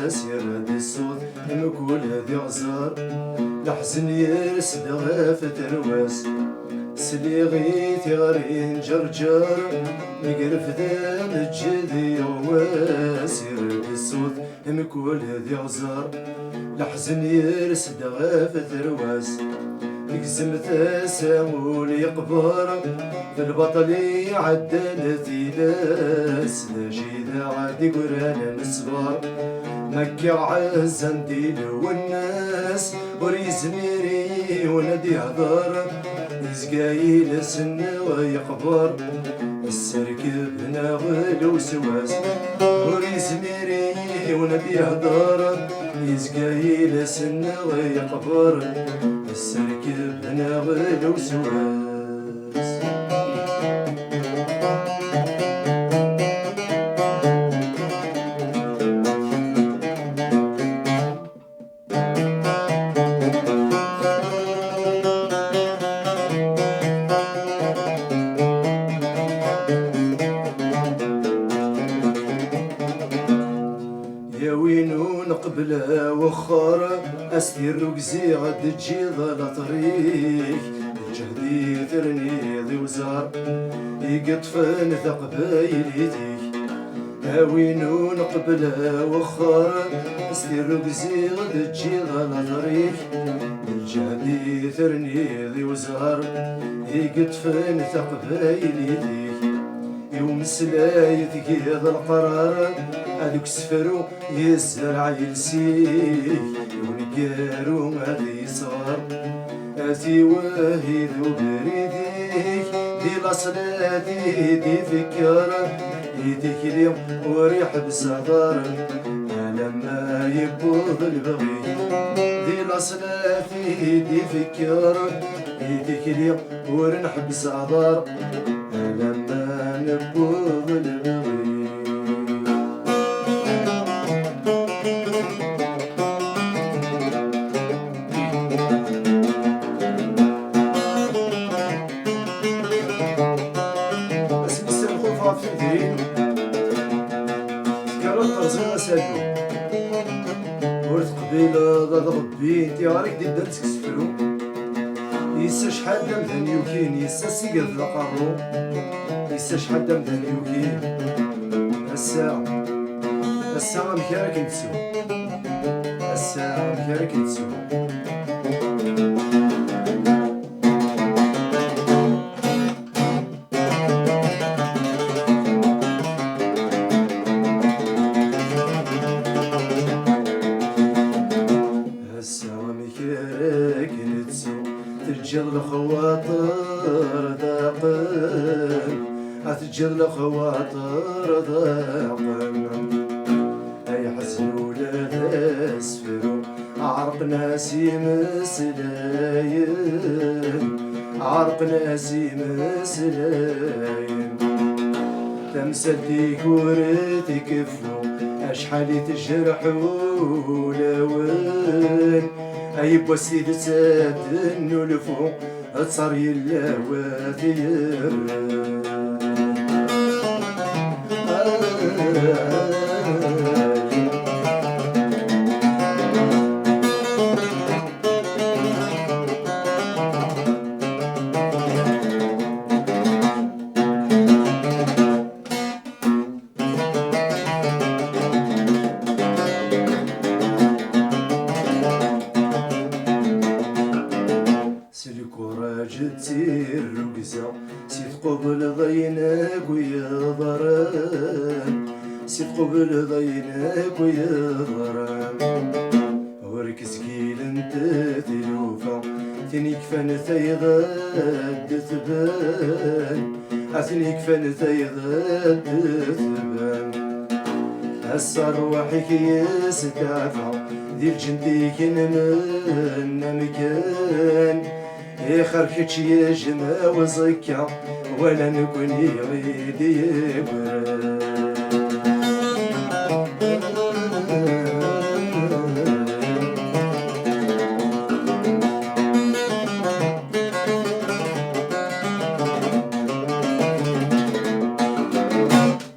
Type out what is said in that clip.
يرد الصوت نقول هذي غزار لحزن يرسد غافة رواس سليغيتي غارين جرجر نقرف ذا الجدي غواس يرد الصوت نقول هذي غزار لحزن يرسد غافة رواس نقزم تساول يقبر في البطل عدلتي لاس نجيد عادي قرانا نصبر مكي عزن ديل والناس وريز ميري وندي هضر يزقايل سن ويقبر السركب ناغل وسواس وريز ميري وندي هضر يزقايل سن ويقبر السركب ناغل وسواس يا وينو نقبل وخر أسير ركزي غد تجي ضل طريق الجهدي ثرني ذي وزار يقطفن ثقبايليتيك يا وينو نقبل وخر أسير ركزي غد تجي ضل طريق الجهدي ثرني ذي وزار يقطفن ثقبايليتيك يوم سلاي ثقيض القرار هذوك سفرو يزرع يلسيك ونقارو هذي صار هاتي واهي ذو بريديك دي لاصلاتي دي فكر يديك اليوم وريح بصدر لما يبوظ البغي دي لاصلاتي دي فكر يديك اليوم ورنح بصدر لما نبوظ البغي بس بيستمخوا في الدين تكرر طرزنا سالو ورث قبيلة ضد ربي انتي غارك دي بدات تكسفلو يسا شحال دام ذا يوكين يسا سيقر ذا قارو يسا شحال دام ذا يوكين الساعة مكارك نتسو الساعة مكارك نتسو الساعة مكارك نتسو تجر الخواطر ذاقن أتجر الخواطر ذاقن أي حزن ولا أسفرو عرق ناسي مسلاين عرق ناسي مسلاين تمثل ديكورتي كفلو أشحال تجرح ولوين أي بوسيد ساد نلفو تصار يلا واثير تير رقزة سيد قبل ضينك ويضرن سيد قبل ضينك ويضرن وركز قيل انت تلوفا ثنيك فن ثيغد ثبان ثنيك فن ثيغد ثبان هسا روحك يستعفى ذي الجنديك من مكان يخركش يجمع وزكا ولا نكون يغيد يبرد